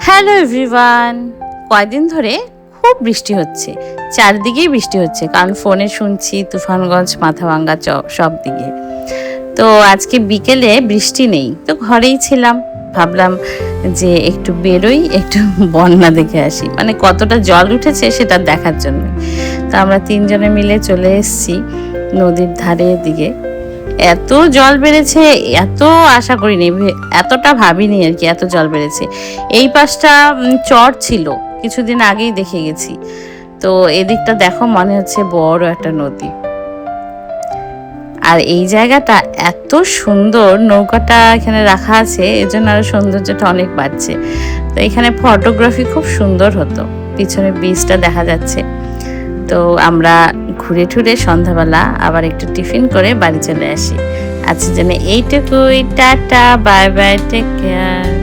Hello everyone, কয়দিন ধরে খুব বৃষ্টি হচ্ছে, চারদিকেই বৃষ্টি হচ্ছে। কারণ ফোনে শুনছি তুফানগঞ্জ, মাথাভাঙ্গা সব দিকে। তো আজকে বিকেলে বৃষ্টি নেই, তো ঘরেই ছিলাম। ভাবলাম যে একটু বেরোই, একটু বন্যা দেখে আসি, মানে কতটা জল উঠেছে সেটা দেখার জন্য। তো আমরা তিনজনে মিলে চলে এসেছি নদীর ধারের দিকে। এত জল বেড়েছে, এত আশা করিনি, এতটা ভাবিনি আর কি, এত জল বেড়েছে। এই পাশটা চর ছিল, কিছুদিন আগেই দেখে গেছি। তো এদিকটা দেখো, মনে হচ্ছে বড় একটা নদী। আর এই জায়গাটা এত সুন্দর, নৌকাটা এখানে রাখা আছে, এজন্য আরো সৌন্দর্যটা অনেক বাড়ছে। তো এখানে ফটোগ্রাফি খুব সুন্দর হতো, পিছনে বীজটা দেখা যাচ্ছে। তো আমরা ঘুরে টুরে সন্ধ্যাবেলা আবার একটু টিফিন করে বাড়ি চলে আসি। আজকের জন্য এইটুকুই, টাটা, বাই বাই, টেক কেয়ার।